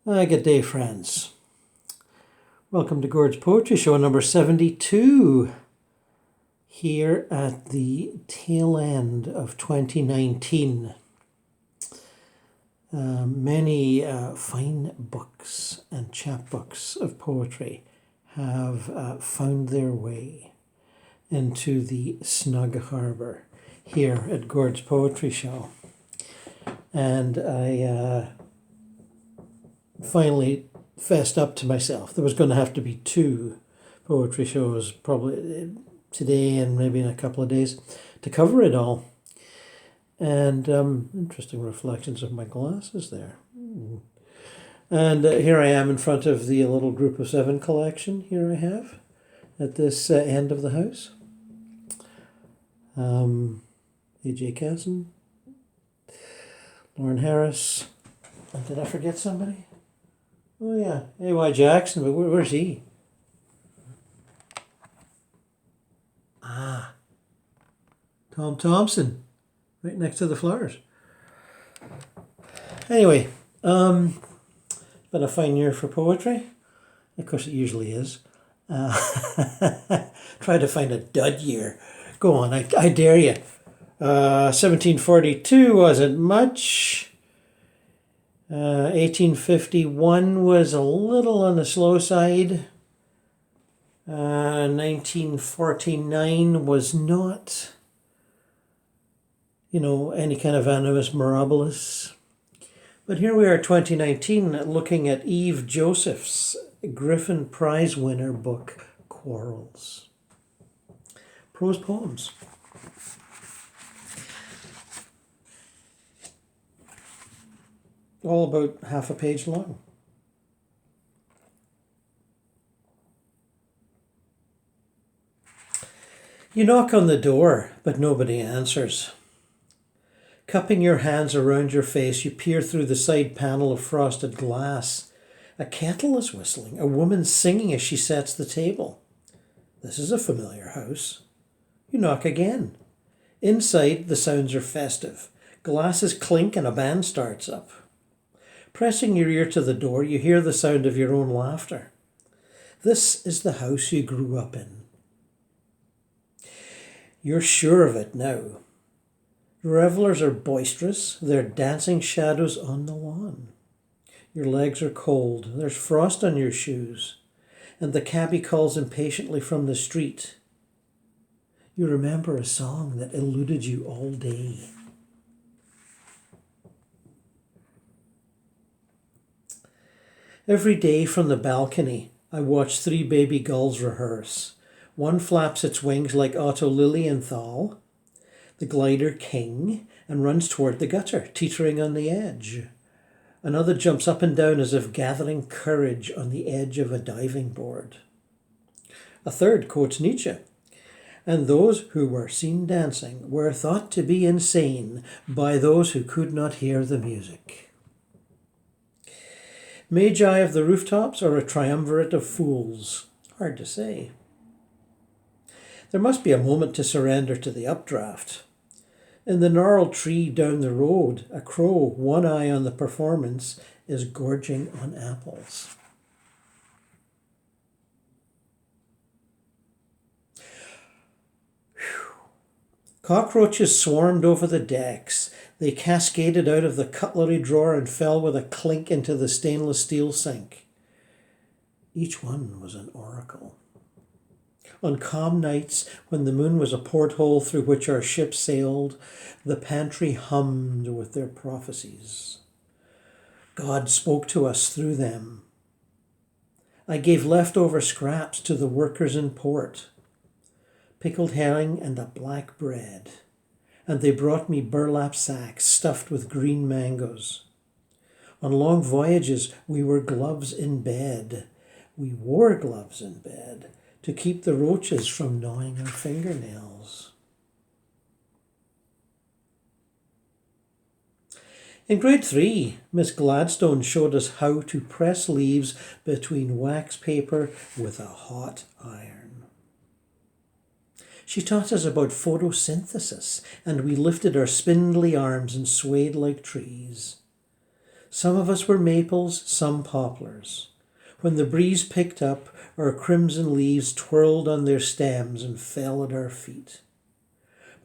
Good day, friends. Welcome to Gord's Poetry Show number 72, here at the tail end of 2019. Many fine books and chapbooks of poetry have found their way into the snug harbour here at Gord's Poetry Show. And I finally fessed up to myself. There was going to have to be two poetry shows, probably today and maybe in a couple of days, to cover it all. And interesting reflections of my glasses there. And here I am in front of the little Group of Seven collection here I have at this end of the house. A.J. Casson, Lauren Harris, and did I forget somebody? Oh yeah, A.Y. Jackson, but where's he? Tom Thompson, right next to the flowers. Anyway, been a fine year for poetry. Of course it usually is. Try to find a dud year. Go on, I dare you. 1742 wasn't much. 1851 was a little on the slow side. 1949 was not, any kind of animus mirabilis. But here we are, 2019, looking at Eve Joseph's Griffin Prize winner book, Quarrels. Prose poems. All about half a page long. You knock on the door, but nobody answers. Cupping your hands around your face, you peer through the side panel of frosted glass. A kettle is whistling, a woman singing as she sets the table. This is a familiar house. You knock again. Inside, the sounds are festive. Glasses clink and a band starts up. Pressing your ear to the door, you hear the sound of your own laughter. This is the house you grew up in. You're sure of it now. Revelers are boisterous, they're dancing shadows on the lawn. Your legs are cold, there's frost on your shoes, and the cabbie calls impatiently from the street. You remember a song that eluded you all day. Every day from the balcony, I watch 3 baby gulls rehearse. One flaps its wings like Otto Lilienthal, the glider king, and runs toward the gutter, teetering on the edge. Another jumps up and down as if gathering courage on the edge of a diving board. A third quotes Nietzsche. And those who were seen dancing were thought to be insane by those who could not hear the music. Magi of the rooftops or a triumvirate of fools? Hard to say. There must be a moment to surrender to the updraft. In the gnarled tree down the road, a crow, one eye on the performance, is gorging on apples. Whew. Cockroaches swarmed over the decks. They cascaded out of the cutlery drawer and fell with a clink into the stainless steel sink. Each one was an oracle. On calm nights, when the moon was a porthole through which our ship sailed, the pantry hummed with their prophecies. God spoke to us through them. I gave leftover scraps to the workers in port, pickled herring and a black bread, and they brought me burlap sacks stuffed with green mangoes. On long voyages, we wore gloves in bed. To keep the roaches from gnawing our fingernails. In grade 3, Miss Gladstone showed us how to press leaves between wax paper with a hot iron. She taught us about photosynthesis, and we lifted our spindly arms and swayed like trees. Some of us were maples, some poplars. When the breeze picked up, our crimson leaves twirled on their stems and fell at our feet.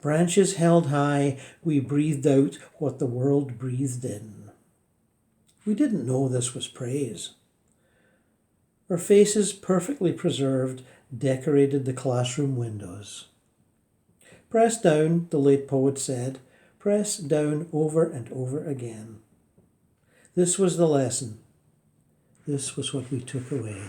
Branches held high, we breathed out what the world breathed in. We didn't know this was praise. Our faces, perfectly preserved, decorated the classroom windows. Press down, the late poet said, press down over and over again. This was the lesson. This was what we took away.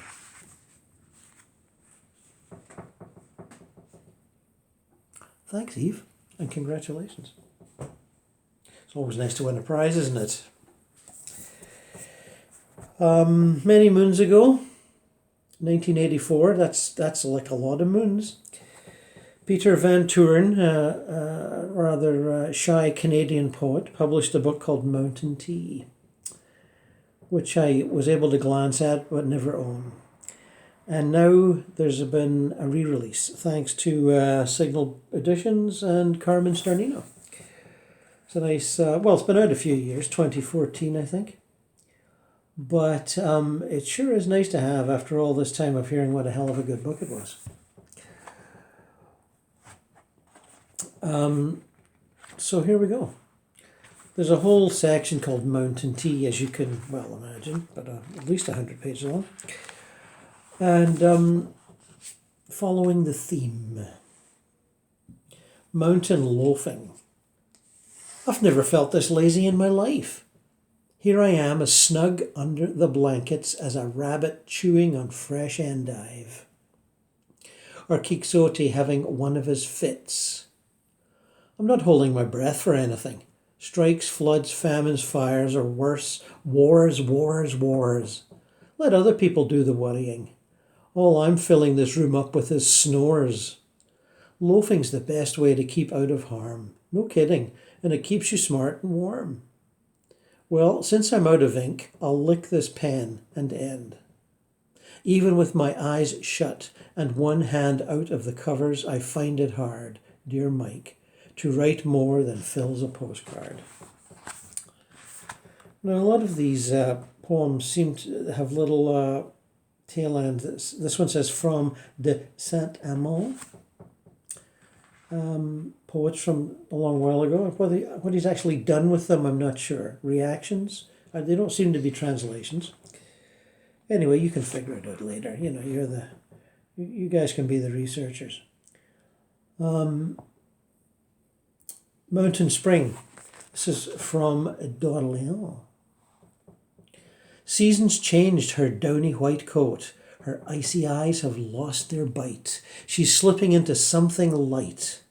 Thanks, Eve, and congratulations. It's always nice to win a prize, isn't it? Many moons ago, 1984, that's like a lot of moons, Peter Van Toorn, a rather shy Canadian poet, published a book called Mountain Tea, which I was able to glance at but never own. And now there's been a re-release, thanks to Signal Editions and Carmen Starnino. It's a nice, it's been out a few years, 2014 I think. But it sure is nice to have after all this time of hearing what a hell of a good book it was. So here we go. There's a whole section called Mountain Tea, as you can well imagine, but at least 100 pages long. And following the theme, mountain loafing. I've never felt this lazy in my life. Here I am, as snug under the blankets as a rabbit chewing on fresh endive. Or Quixote having one of his fits. I'm not holding my breath for anything. Strikes, floods, famines, fires, or worse, wars, wars, wars. Let other people do the worrying. All I'm filling this room up with is snores. Loafing's the best way to keep out of harm. No kidding, and it keeps you smart and warm. Well, since I'm out of ink, I'll lick this pen and end. Even with my eyes shut and one hand out of the covers, I find it hard, dear Mike, to write more than fills a postcard. Now, a lot of these poems seem to have little tail ends. This one says, from de Saint-Amand. Poets from a long while ago. What he's actually done with them, I'm not sure. Reactions? They don't seem to be translations. Anyway, you can figure it out later. You know, you guys can be the researchers. Mountain Spring. This is from d'Orléans. Seasons changed her downy white coat. Her icy eyes have lost their bite. She's slipping into something light,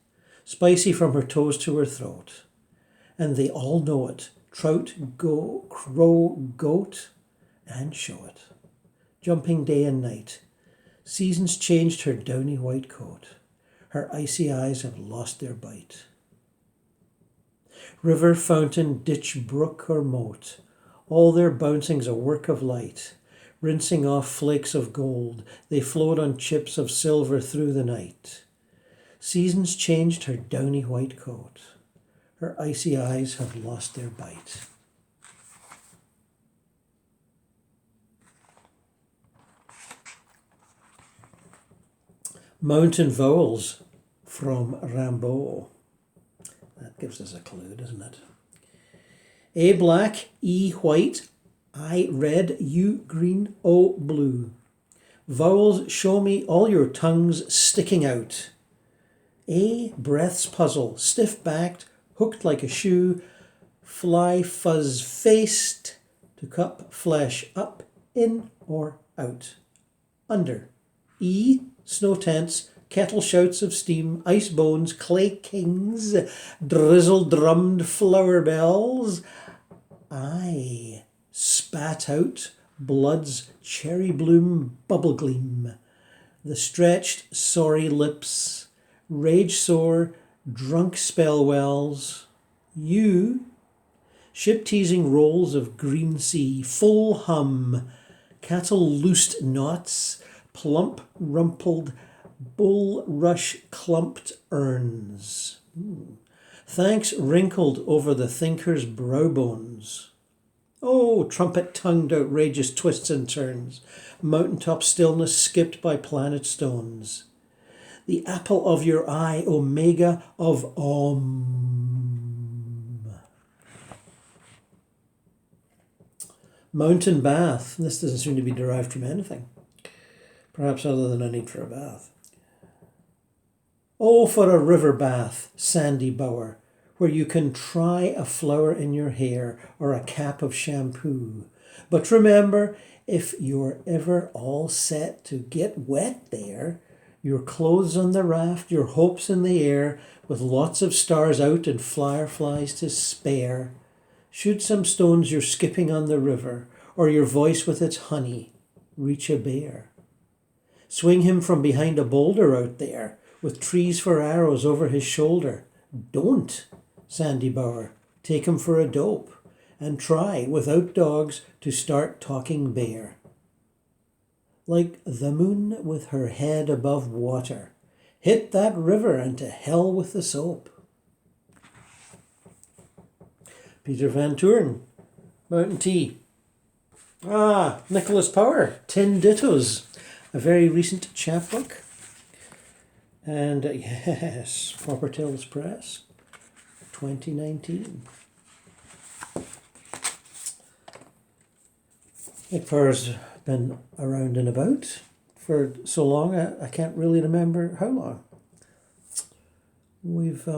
spicy from her toes to her throat. And they all know it. Trout, crow, goat, and show it. Jumping day and night. Seasons changed her downy white coat. Her icy eyes have lost their bite. River, fountain, ditch, brook, or moat, all their bouncing's a work of light. Rinsing off flakes of gold, they float on chips of silver through the night. Seasons changed her downy white coat. Her icy eyes have lost their bite. Mountain Vowels from Rimbaud. That gives us a clue, doesn't it? A black, E white, I red, U green, O blue. Vowels, show me all your tongues sticking out. A, breath's puzzle, stiff-backed, hooked like a shoe, fly fuzz-faced, to cup flesh up, in or out. Under. E, snow tents, kettle shouts of steam, ice bones, clay kings, drizzle-drummed flower bells. I, spat out, blood's cherry bloom bubble gleam, the stretched sorry lips, rage sore, drunk spell wells. You, ship teasing rolls of green sea, full hum, cattle loosed knots, plump rumpled bulrush clumped urns. Thanks wrinkled over the thinker's brow bones. Oh, trumpet-tongued outrageous twists and turns, mountaintop stillness skipped by planet stones. The apple of your eye, omega of Om. Mountain bath. This doesn't seem to be derived from anything. Perhaps other than a need for a bath. Oh, for a river bath, sandy bower, where you can try a flower in your hair or a cap of shampoo. But remember, if you're ever all set to get wet there, your clothes on the raft, your hopes in the air, with lots of stars out and fireflies to spare. Should some stones you're skipping on the river, or your voice with its honey, reach a bear? Swing him from behind a boulder out there, with trees for arrows over his shoulder. Don't, sandy bower, take him for a dope, and try, without dogs, to start talking bear. Like the moon with her head above water, hit that river and to hell with the soap. Peter Van Toorn, Mountain Tea. Nicholas Power, 10 Dittos, a very recent chapbook. And yes, Proper Tales Press, 2019. Nick Power's been around and about for so long, I can't really remember how long. We've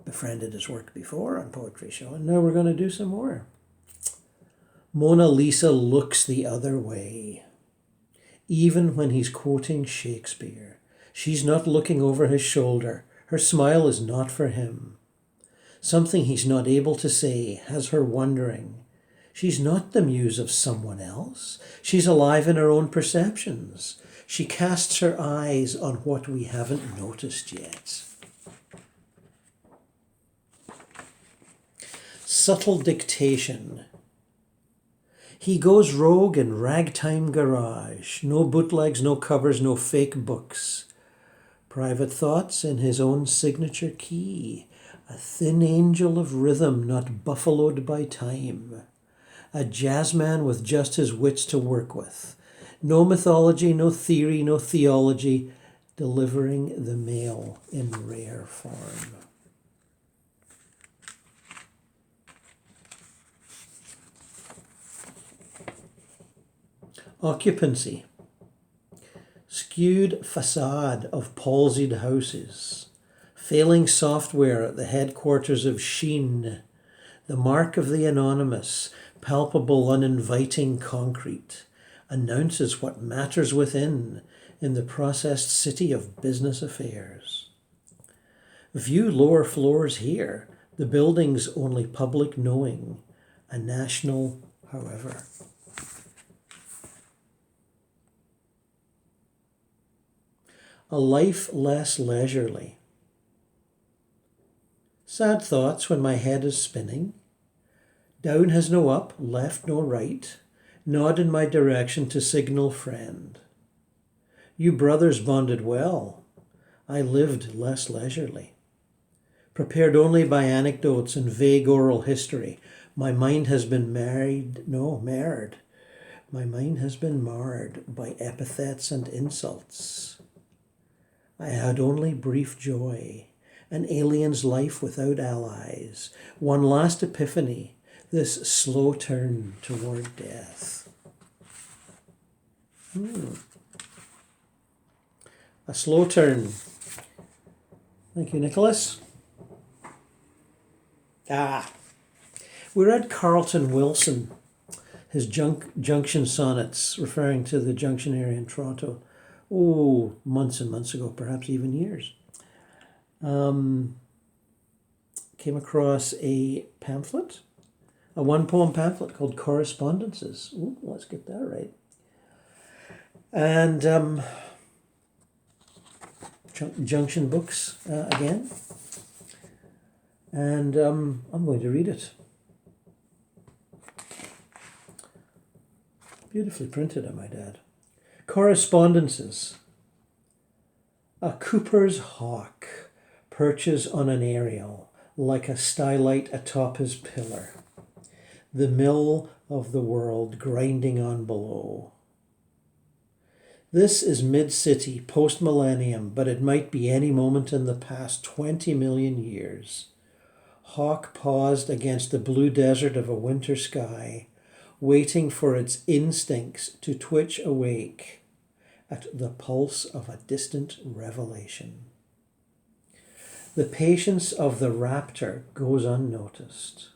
befriended his work before on Poetry Show, and now we're going to do some more. Mona Lisa looks the other way. Even when he's quoting Shakespeare, she's not looking over his shoulder. Her smile is not for him. Something he's not able to say has her wondering. She's not the muse of someone else. She's alive in her own perceptions. She casts her eyes on what we haven't noticed yet. Subtle dictation. He goes rogue in ragtime garage. No bootlegs, no covers, no fake books. Private thoughts in his own signature key. A thin angel of rhythm not buffaloed by time. A jazzman with just his wits to work with. No mythology, no theory, no theology. Delivering the mail in rare form. Occupancy. Skewed facade of palsied houses. Failing software at the headquarters of Sheen. The mark of the anonymous, palpable, uninviting concrete, announces what matters within in the processed city of business affairs. View lower floors here, the building's only public knowing, a national however. A life less leisurely. Sad thoughts when my head is spinning. Down has no up, left no right. Nod in my direction to signal friend. You brothers bonded well. I lived less leisurely. Prepared only by anecdotes and vague oral history, my mind has been marred. My mind has been marred by epithets and insults. I had only brief joy, an alien's life without allies, one last epiphany, this slow turn toward death. A slow turn. Thank you, Nicholas. We read Carleton Wilson, his Junction Sonnets, referring to the Junction area in Toronto. Months and months ago, perhaps even years. Came across a pamphlet, a one-poem pamphlet called Correspondences. Let's get that right. And Junction Books again. And I'm going to read it. Beautifully printed, I might add. Correspondences. A Cooper's hawk perches on an aerial like a stylight atop his pillar. the mill of the world grinding on below. This is mid-city, post-millennium, but it might be any moment in the past 20 million years. Hawk paused against the blue desert of a winter sky, waiting for its instincts to twitch awake at the pulse of a distant revelation. The patience of the raptor goes unnoticed.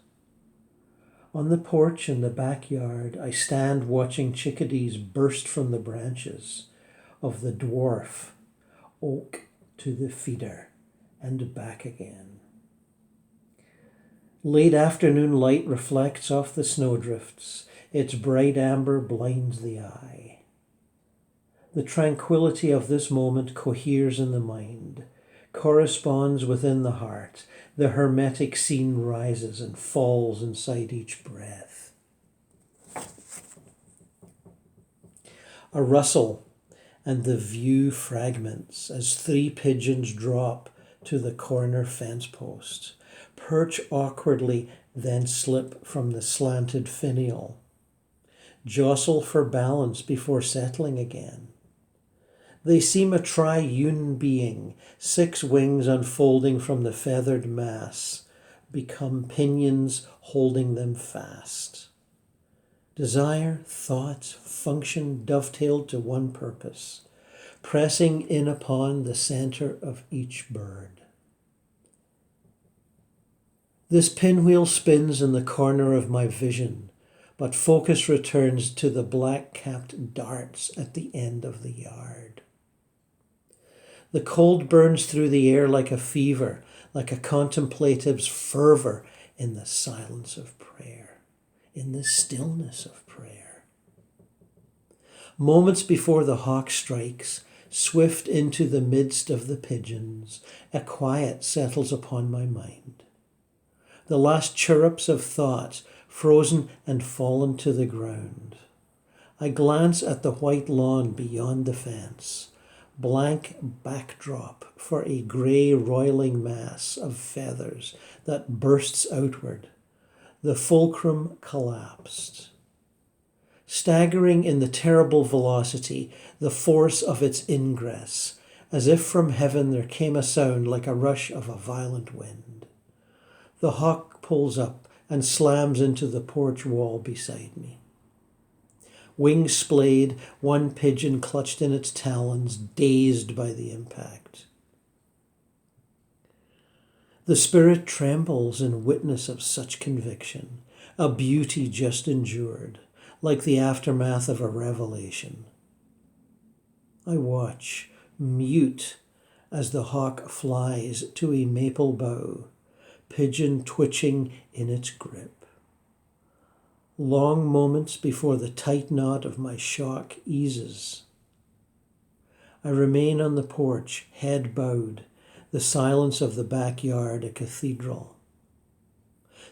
On the porch in the backyard, I stand watching chickadees burst from the branches of the dwarf oak to the feeder and back again. Late afternoon light reflects off the snowdrifts. Its bright amber blinds the eye. The tranquility of this moment coheres in the mind, corresponds within the heart. The hermetic scene rises and falls inside each breath. A rustle, and the view fragments as 3 pigeons drop to the corner fence post, perch awkwardly, then slip from the slanted finial, jostle for balance before settling again. They seem a triune being, 6 wings unfolding from the feathered mass, become pinions holding them fast. Desire, thought, function dovetailed to one purpose, pressing in upon the center of each bird. This pinwheel spins in the corner of my vision, but focus returns to the black-capped darts at the end of the yard. The cold burns through the air like a fever, like a contemplative's fervor in the silence of prayer, in the stillness of prayer. Moments before the hawk strikes, swift into the midst of the pigeons, a quiet settles upon my mind. The last chirrups of thought, frozen and fallen to the ground. I glance at the white lawn beyond the fence, blank backdrop for a grey roiling mass of feathers that bursts outward. The fulcrum collapsed. Staggering in the terrible velocity, the force of its ingress, as if from heaven there came a sound like a rush of a violent wind. The hawk pulls up and slams into the porch wall beside me. Wings splayed, 1 pigeon clutched in its talons, dazed by the impact. The spirit trembles in witness of such conviction, a beauty just endured, like the aftermath of a revelation. I watch, mute, as the hawk flies to a maple bough, pigeon twitching in its grip. Long moments before the tight knot of my shock eases. I remain on the porch, head bowed, the silence of the backyard a cathedral.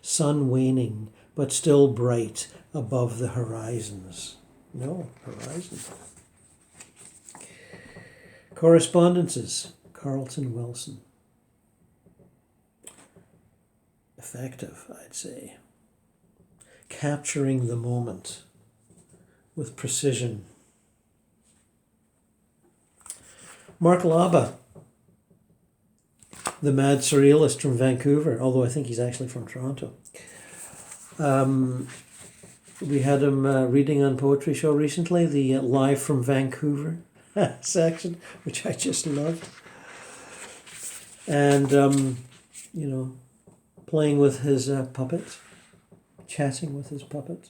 Sun waning, but still bright above the horizons. No, horizon. Correspondences, Carleton Wilson. Effective, I'd say. Capturing the moment with precision. Mark Laba, the mad surrealist from Vancouver, although I think he's actually from Toronto. We had him reading on Poetry Show recently, the Live from Vancouver section, which I just loved. And, playing with his puppet. Chatting with his puppet.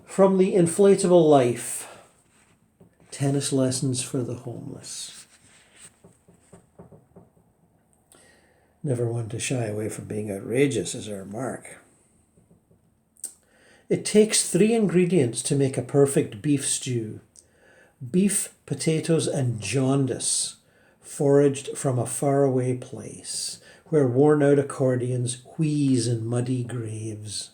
From the Inflatable Life, Tennis Lessons for the Homeless. Never one to shy away from being outrageous, is our Mark. It takes 3 ingredients to make a perfect beef stew. Beef, potatoes, and jaundice, foraged from a faraway place, where worn-out accordions wheeze in muddy graves.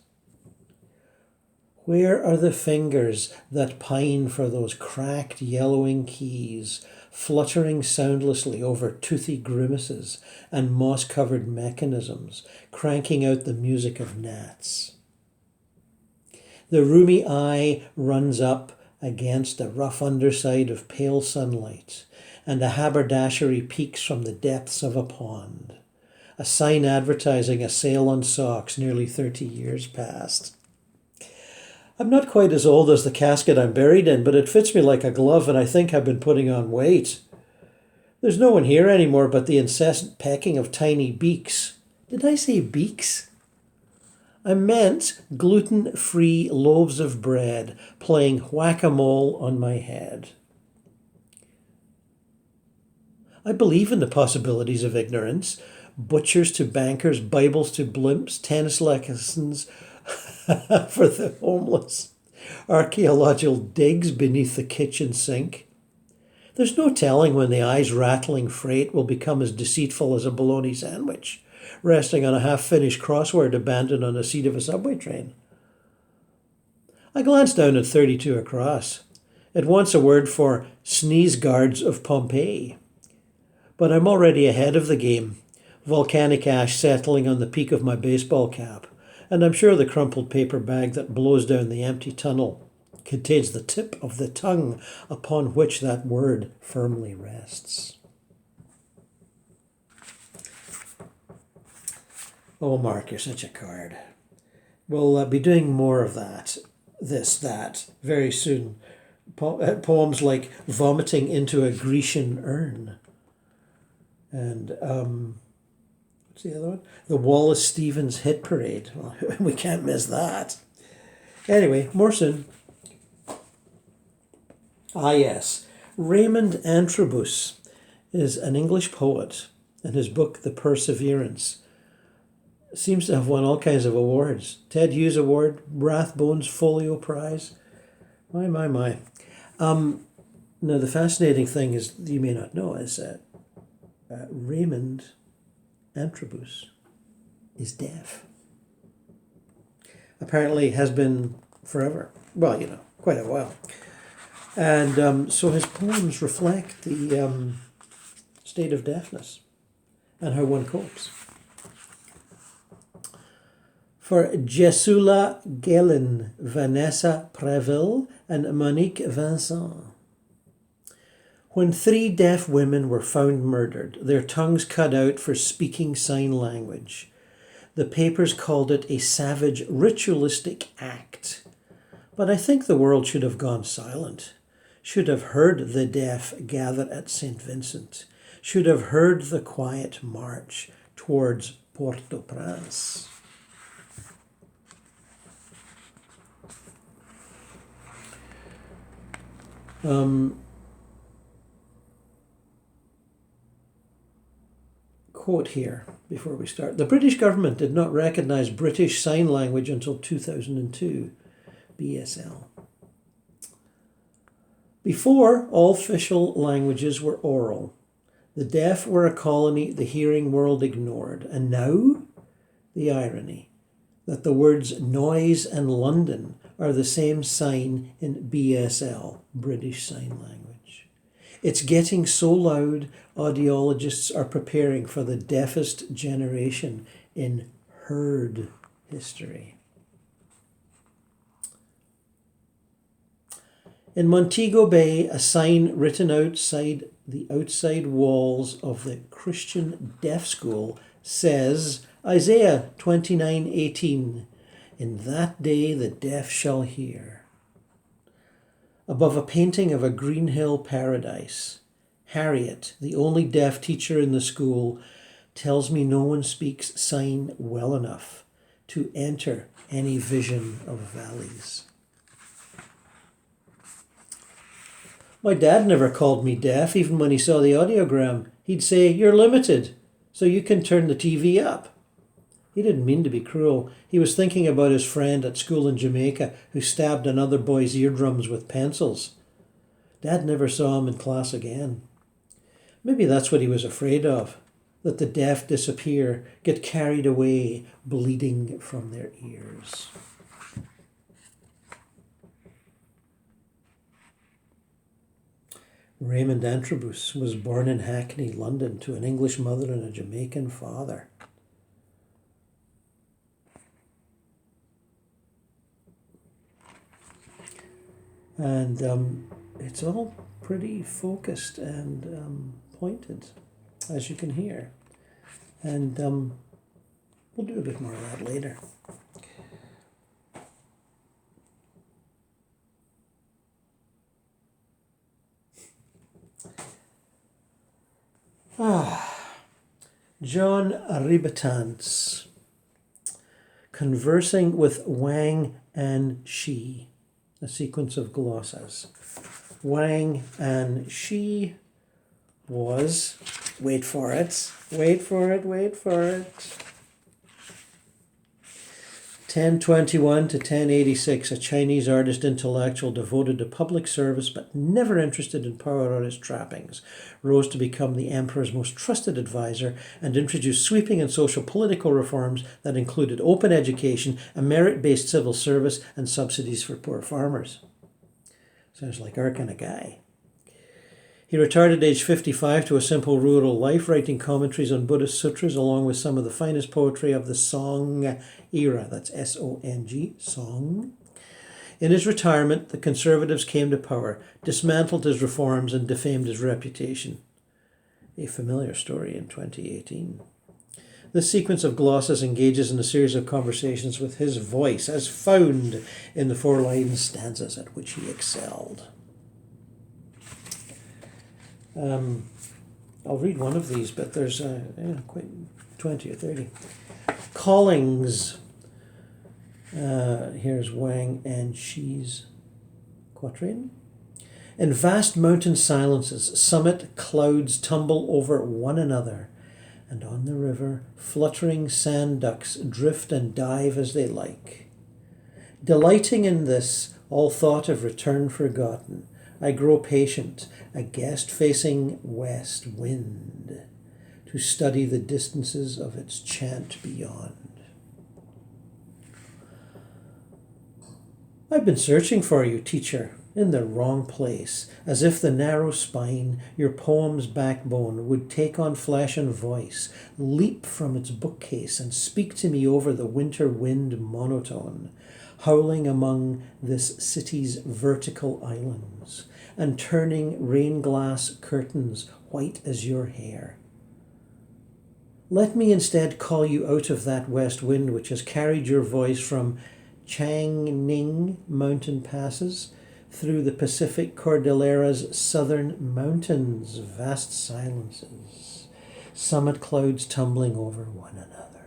Where are the fingers that pine for those cracked yellowing keys, fluttering soundlessly over toothy grimaces and moss-covered mechanisms, cranking out the music of gnats. The rheumy eye runs up against the rough underside of pale sunlight, and a haberdashery peeks from the depths of a pond. A sign advertising a sale on socks nearly 30 years past. I'm not quite as old as the casket I'm buried in, but it fits me like a glove, and I think I've been putting on weight. There's no one here anymore but the incessant pecking of tiny beaks. Did I say beaks? I meant gluten-free loaves of bread playing whack-a-mole on my head. I believe in the possibilities of ignorance. Butchers to bankers, Bibles to blimps, tennis lessons for the homeless, archaeological digs beneath the kitchen sink. There's no telling when the eyes-rattling freight will become as deceitful as a bologna sandwich, resting on a half-finished crossword abandoned on the seat of a subway train. I glanced down at 32 across. It wants a word for sneeze guards of Pompeii. But I'm already ahead of the game, volcanic ash settling on the peak of my baseball cap, and I'm sure the crumpled paper bag that blows down the empty tunnel contains the tip of the tongue upon which that word firmly rests. Oh, Mark, you're such a card. We'll be doing more of that, that, very soon. Poems like Vomiting into a Grecian Urn. And, what's the other one? The Wallace Stevens Hit Parade. Well, we can't miss that. Anyway, more soon. Ah, yes. Raymond Antrobus is an English poet, and his book, The Perseverance, seems to have won all kinds of awards. Ted Hughes Award, Rathbones Folio Prize. My. Now, the fascinating thing is, you may not know, is that Raymond Antrobus is deaf. Apparently has been forever. Well, quite a while. And so his poems reflect the state of deafness and how one copes. For Jesula Gellin, Vanessa Preville, and Monique Vincent. When 3 deaf women were found murdered, their tongues cut out for speaking sign language, the papers called it a savage ritualistic act. But I think the world should have gone silent, should have heard the deaf gather at St. Vincent, should have heard the quiet march towards Port-au-Prince. Quote here before we start. The British government did not recognize British Sign Language until 2002, BSL. Before, all official languages were oral. The deaf were a colony the hearing world ignored. And now, the irony that the words noise and London are the same sign in BSL, British Sign Language. It's getting so loud, audiologists are preparing for the deafest generation in heard history. In Montego Bay, a sign written outside the outside walls of the Christian Deaf School says, Isaiah 29:18, in that day the deaf shall hear. Above a painting of a Green Hill paradise, Harriet, the only deaf teacher in the school, tells me no one speaks sign well enough to enter any vision of valleys. My dad never called me deaf, even when he saw the audiogram. He'd say, you're limited, so you can turn the TV up. He didn't mean to be cruel. He was thinking about his friend at school in Jamaica who stabbed another boy's eardrums with pencils. Dad never saw him in class again. Maybe that's what he was afraid of, that the deaf disappear, get carried away, bleeding from their ears. Raymond Antrobus was born in Hackney, London, to an English mother and a Jamaican father. And it's all pretty focused and pointed, as you can hear. And we'll do a bit more of that later. John Riebetanz, conversing with Wang and She, a sequence of glosses. Wang and She was, wait for it, 1021 to 1086, a Chinese artist intellectual devoted to public service but never interested in power or its trappings, rose to become the emperor's most trusted advisor and introduced sweeping and social political reforms that included open education, a merit-based civil service, and subsidies for poor farmers. Sounds like our kind of guy. He retired at age 55 to a simple rural life, writing commentaries on Buddhist sutras along with some of the finest poetry of the Song era. That's S-O-N-G, Song. In his retirement, the Conservatives came to power, dismantled his reforms and defamed his reputation. A familiar story in 2018. This sequence of glosses engages in a series of conversations with his voice, as found in the 4-line stanzas at which he excelled. I'll read one of these, but there's quite 20 or 30. Callings. Here's Wang and She's quatrain. In vast mountain silences, summit clouds tumble over one another, and on the river, fluttering sand ducks drift and dive as they like. Delighting in this, all thought of return forgotten, I grow patient, a guest facing west wind, to study the distances of its chant beyond. I've been searching for you, teacher, in the wrong place, as if the narrow spine, your poem's backbone, would take on flesh and voice, leap from its bookcase and speak to me over the winter wind monotone, howling among this city's vertical islands, and turning rain-glass curtains white as your hair. Let me instead call you out of that west wind which has carried your voice from Changning mountain passes through the Pacific Cordillera's southern mountains, vast silences, summit clouds tumbling over one another.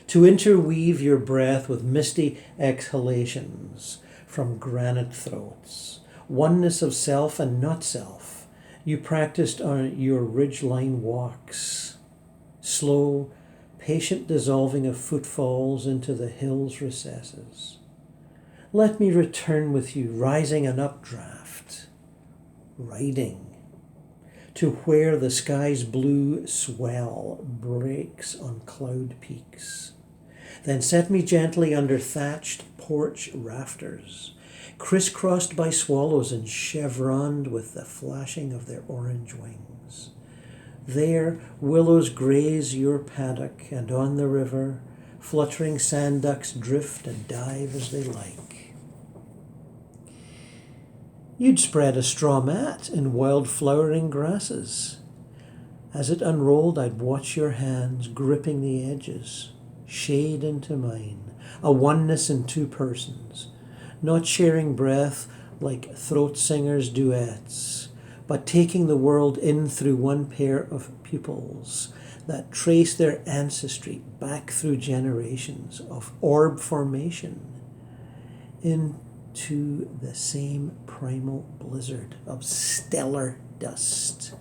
To interweave your breath with misty exhalations from granite throats, oneness of self and not self, you practiced on your ridgeline walks, slow, patient dissolving of footfalls into the hill's recesses. Let me return with you, rising an updraft, riding, to where the sky's blue swell breaks on cloud peaks. Then set me gently under thatched porch rafters, crisscrossed by swallows and chevroned with the flashing of their orange wings. There willows graze your paddock, and on the river fluttering sand ducks drift and dive as they like. You'd spread a straw mat in wild flowering grasses. As it unrolled, I'd watch your hands gripping the edges, shade into mine, a oneness in two persons, not sharing breath like throat singers' duets, but taking the world in through one pair of pupils that trace their ancestry back through generations of orb formation into the same primal blizzard of stellar dust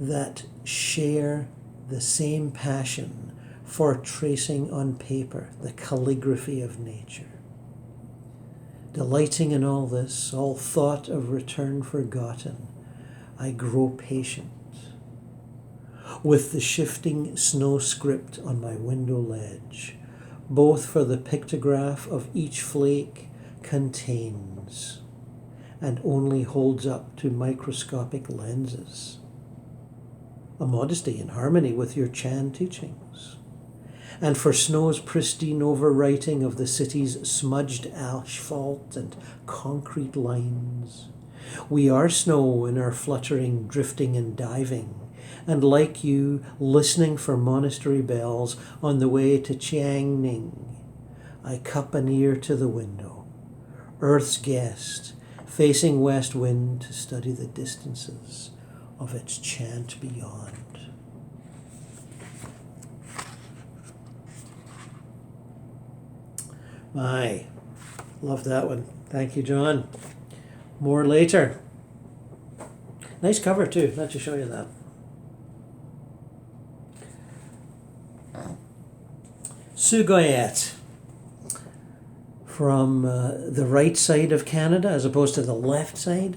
that share the same passion for tracing on paper the calligraphy of nature. Delighting in all this, all thought of return forgotten, I grow patient with the shifting snow script on my window ledge, both for the pictograph of each flake contains, and only holds up to microscopic lenses. A modesty in harmony with your Chan teachings. And for Snow's pristine overwriting of the city's smudged asphalt and concrete lines. We are Snow in our fluttering, drifting and diving, and like you, listening for monastery bells on the way to Chiang Ning. I cup an ear to the window, Earth's guest, facing west wind to study the distances of its chant beyond. My, love that one. Thank you, John. More later. Nice cover too, not to show you that. Goyette, from the right side of Canada as opposed to the left side.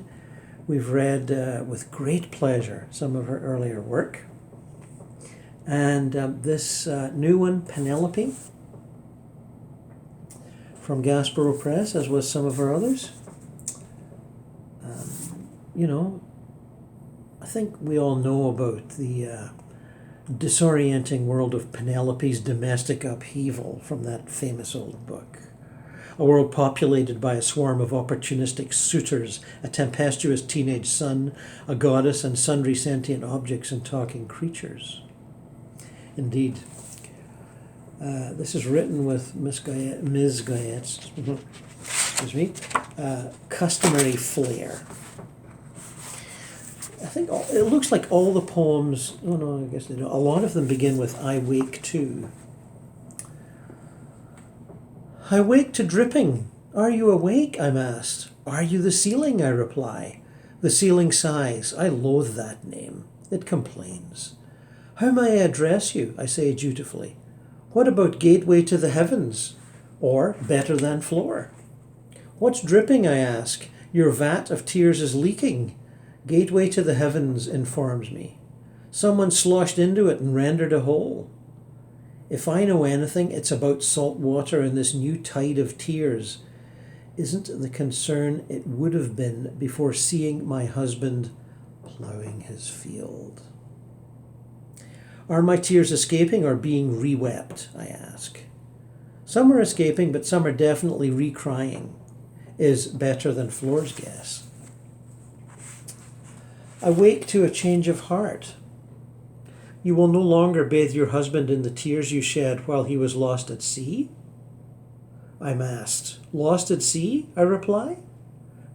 We've read with great pleasure some of her earlier work. And this new one, Penelope, from Gaspereau Press, as was some of her others. You know, I think we all know about the disorienting world of Penelope's domestic upheaval from that famous old book. A world populated by a swarm of opportunistic suitors, a tempestuous teenage son, a goddess, and sundry sentient objects and talking creatures. Indeed. This is written with Ms. Goyette's customary flair. I think it looks like all the poems, oh no, I guess they don't. A lot of them begin with I wake to. I wake to dripping. Are you awake? I'm asked. Are you the ceiling? I reply. The ceiling sighs. I loathe that name. It complains. How may I address you? I say dutifully. What about gateway to the heavens? Or better than floor? What's dripping? I ask. Your vat of tears is leaking. Gateway to the heavens informs me. Someone sloshed into it and rendered a hole. If I know anything, it's about salt water and this new tide of tears. Isn't the concern it would have been before seeing my husband ploughing his field? Are my tears escaping or being re-wept, I ask. Some are escaping, but some are definitely re-crying, is better than Floor's guess. I wake to a change of heart. You will no longer bathe your husband in the tears you shed while he was lost at sea? I'm asked. Lost at sea? I reply.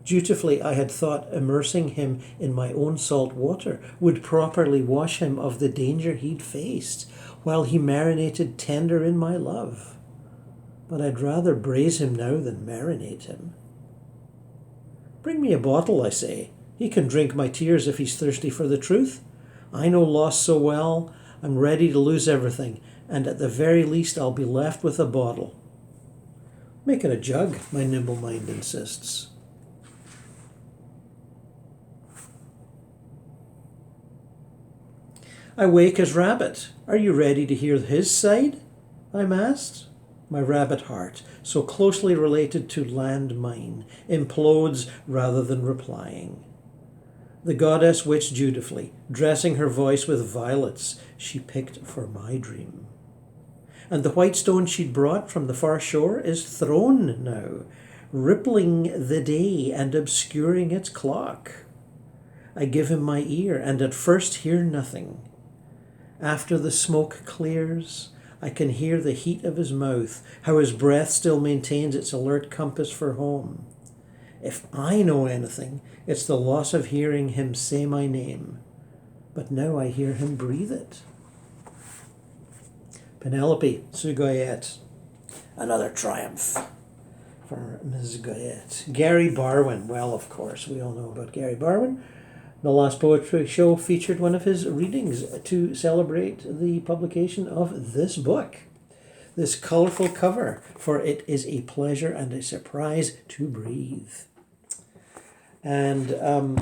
Dutifully, I had thought immersing him in my own salt water would properly wash him of the danger he'd faced while he marinated tender in my love. But I'd rather braise him now than marinate him. Bring me a bottle, I say. He can drink my tears if he's thirsty for the truth. I know loss so well, I'm ready to lose everything, and at the very least I'll be left with a bottle. Make it a jug, my nimble mind insists. I wake as rabbit. Are you ready to hear his side? I'm asked. My rabbit heart, so closely related to land mine, implodes rather than replying. The goddess witch dutifully, dressing her voice with violets she picked for my dream. And the white stone she'd brought from the far shore is thrown now, rippling the day and obscuring its clock. I give him my ear, and at first hear nothing. After the smoke clears, I can hear the heat of his mouth, how his breath still maintains its alert compass for home. If I know anything, it's the loss of hearing him say my name. But now I hear him breathe it. Penelope Sugoi. Another triumph for Ms. Goyette. Gary Barwin. Well, of course, we all know about Gary Barwin. The last poetry show featured one of his readings to celebrate the publication of this book. This colorful cover, for it is a pleasure and a surprise to breathe. And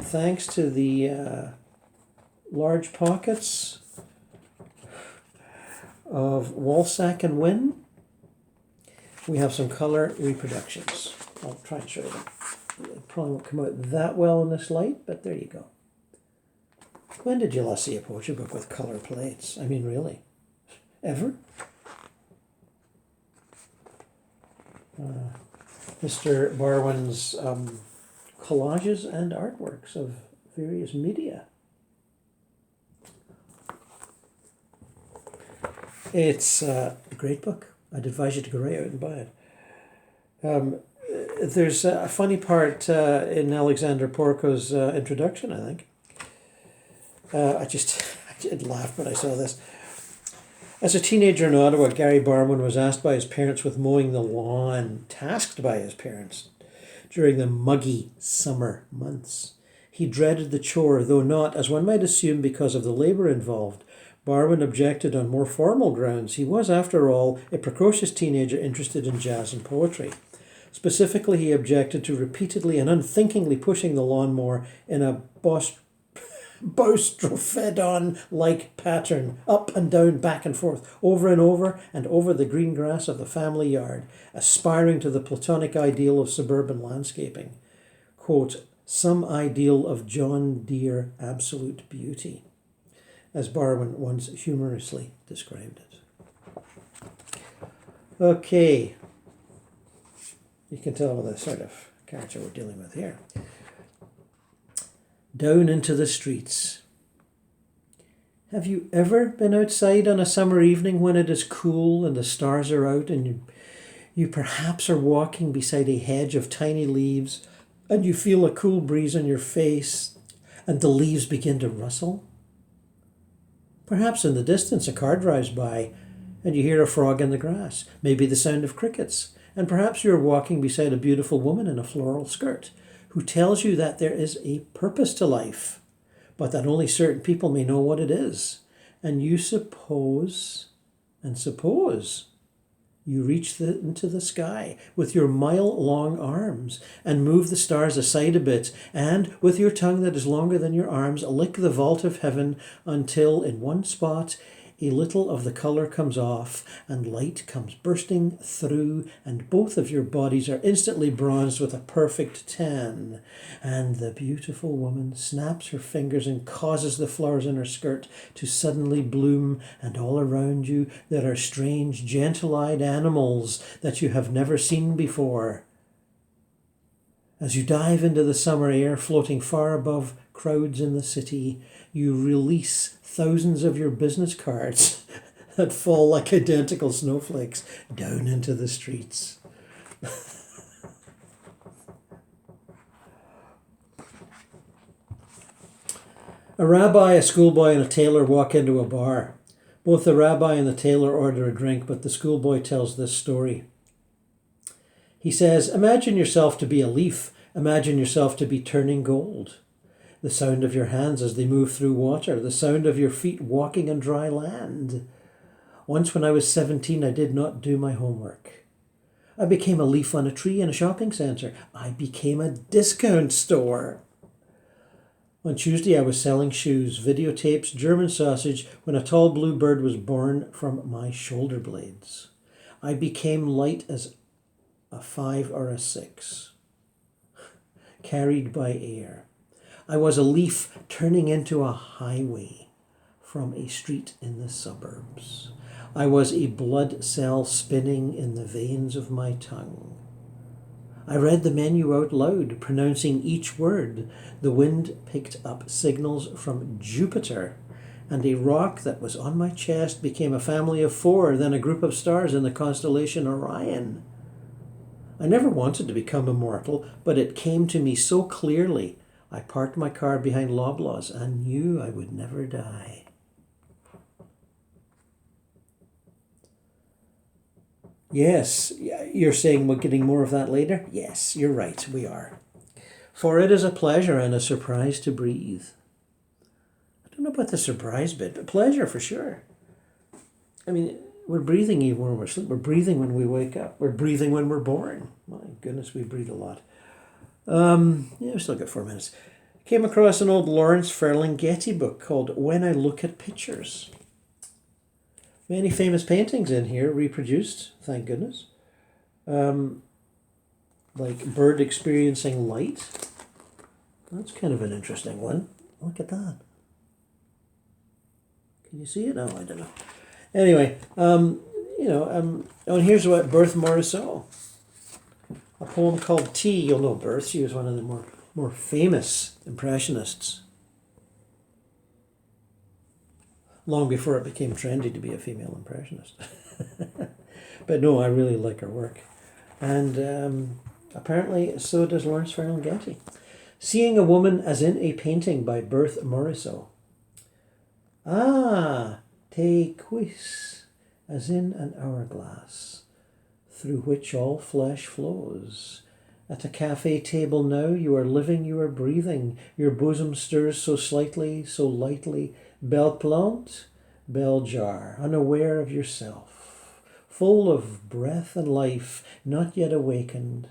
thanks to the large pockets of Walsack and Wynn, we have some color reproductions. I'll try and show you them. It probably won't come out that well in this light, but there you go. When did you last see a poetry book with colour plates? I mean, really? Ever? Mr. Barwin's collages and artworks of various media. It's a great book. I'd advise you to go right out and buy it. There's a funny part in Alexander Porco's introduction, I think. I did laugh when I saw this. As a teenager in Ottawa, Gary Barman was asked by his parents with mowing the lawn, tasked by his parents during the muggy summer months. He dreaded the chore, though not, as one might assume, because of the labour involved. Barwin objected on more formal grounds. He was, after all, a precocious teenager interested in jazz and poetry. Specifically, he objected to repeatedly and unthinkingly pushing the lawnmower in a Boustrophédon-like pattern, up and down, back and forth, over and over the green grass of the family yard, aspiring to the platonic ideal of suburban landscaping. Quote, some ideal of John Deere absolute beauty, as Barwin once humorously described it. Okay. You can tell by the sort of character we're dealing with here. Down into the streets. Have you ever been outside on a summer evening when it is cool and the stars are out and you perhaps are walking beside a hedge of tiny leaves and you feel a cool breeze on your face and the leaves begin to rustle? Perhaps in the distance a car drives by and you hear a frog in the grass, maybe the sound of crickets, and perhaps you are walking beside a beautiful woman in a floral skirt who tells you that there is a purpose to life, but that only certain people may know what it is. And you suppose you reach into the sky with your mile-long arms and move the stars aside a bit, and with your tongue that is longer than your arms, lick the vault of heaven until in one spot a little of the colour comes off and light comes bursting through, and both of your bodies are instantly bronzed with a perfect tan. And the beautiful woman snaps her fingers and causes the flowers in her skirt to suddenly bloom, and all around you there are strange, gentle-eyed animals that you have never seen before. As you dive into the summer air, floating far above crowds in the city, you release thousands of your business cards that fall like identical snowflakes down into the streets. A rabbi, a schoolboy, and a tailor walk into a bar. Both the rabbi and the tailor order a drink, but the schoolboy tells this story. He says, imagine yourself to be a leaf. Imagine yourself to be turning gold. The sound of your hands as they move through water. The sound of your feet walking on dry land. Once when I was 17, I did not do my homework. I became a leaf on a tree in a shopping centre. I became a discount store. On Tuesday, I was selling shoes, videotapes, German sausage, when a tall blue bird was born from my shoulder blades. I became light as a 5 or a 6, carried by air. I was a leaf turning into a highway from a street in the suburbs. I was a blood cell spinning in the veins of my tongue. I read the menu out loud, pronouncing each word. The wind picked up signals from Jupiter, and a rock that was on my chest became a family of 4, then a group of stars in the constellation Orion. I never wanted to become immortal, but it came to me so clearly. I parked my car behind Loblaws and knew I would never die. Yes, you're saying we're getting more of that later? Yes, you're right, we are. For it is a pleasure and a surprise to breathe. I don't know about the surprise bit, but pleasure for sure. I mean, we're breathing even when we're asleep. We're breathing when we wake up. We're breathing when we're born. My goodness, we breathe a lot. We've still got 4 minutes. Came across an old Lawrence Ferlinghetti book called When I Look at Pictures. Many famous paintings in here reproduced, thank goodness. like bird experiencing light. That's kind of an interesting one. Look at that. Can you see it? No, I don't know. Anyway, and here's what Berthe Morisot, a poem called Tea. You'll know Berthe. She was one of the more famous Impressionists. Long before it became trendy to be a female Impressionist. But no, I really like her work. And apparently so does Lawrence Ferlinghetti. Seeing a Woman as in a Painting by Berthe Morisot. Ah, te quis, as in an hourglass, through which all flesh flows. At a cafe table now you are living, you are breathing, your bosom stirs so slightly, so lightly, belle plante, belle jar, unaware of yourself, full of breath and life, not yet awakened.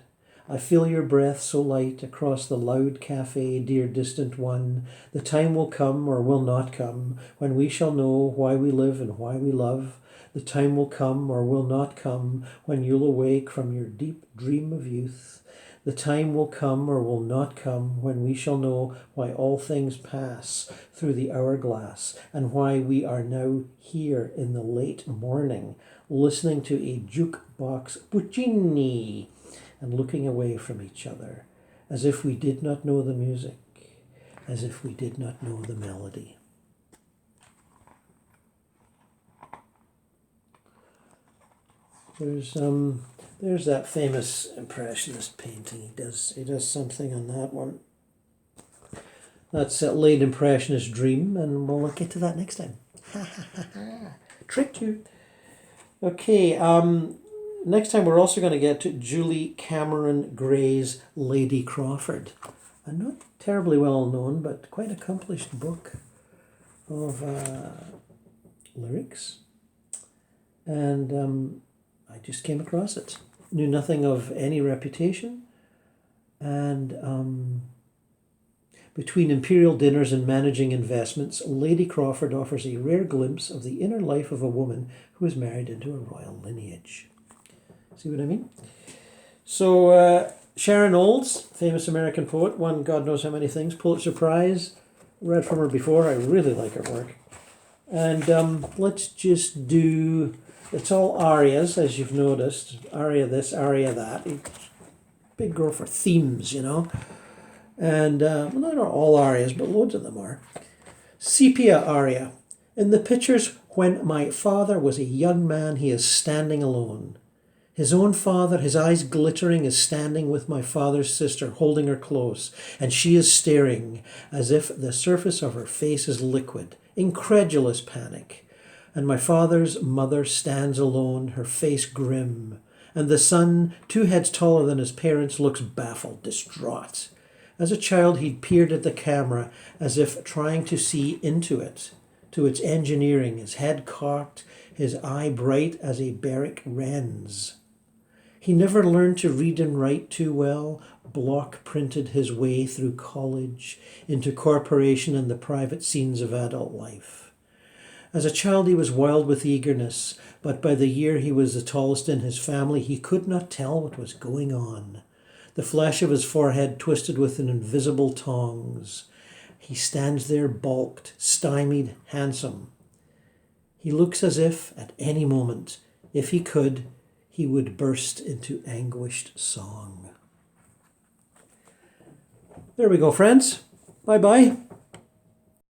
I feel your breath so light across the loud cafe, dear distant one. The time will come or will not come when we shall know why we live and why we love. The time will come or will not come when you'll awake from your deep dream of youth. The time will come or will not come when we shall know why all things pass through the hourglass and why we are now here in the late morning listening to a jukebox Puccini and looking away from each other, as if we did not know the music, as if we did not know the melody. There's that famous Impressionist painting. He does something on that one. That's Late Impressionist Dream, and we'll get to that next time. Tricked you. Okay, next time we're also going to get to Julie Cameron Gray's Lady Crawford. A not terribly well known but quite accomplished book of lyrics. And I just came across it. Knew nothing of any reputation. And between imperial dinners and managing investments, Lady Crawford offers a rare glimpse of the inner life of a woman who is married into a royal lineage. See what I mean? So Sharon Olds, famous American poet, won God knows how many things, Pulitzer Prize. Read from her before. I really like her work. And let's just do, it's all arias, as you've noticed. Aria this, aria that. Big girl for themes, you know. And well, not all arias, but loads of them are. Sepia aria. In the pictures, when my father was a young man, he is standing alone. His own father, his eyes glittering, is standing with my father's sister, holding her close, and she is staring as if the surface of her face is liquid, incredulous panic. And my father's mother stands alone, her face grim, and the son, 2 heads taller than his parents, looks baffled, distraught. As a child, he'd peered at the camera as if trying to see into it, to its engineering, his head cocked, his eye bright as a barrack wren's. He never learned to read and write too well, block printed his way through college, into corporation and the private scenes of adult life. As a child he was wild with eagerness, but by the year he was the tallest in his family, he could not tell what was going on. The flesh of his forehead twisted with an invisible tongs. He stands there bulked, stymied, handsome. He looks as if, at any moment, if he could, he would burst into anguished song. There we go, friends. Bye-bye.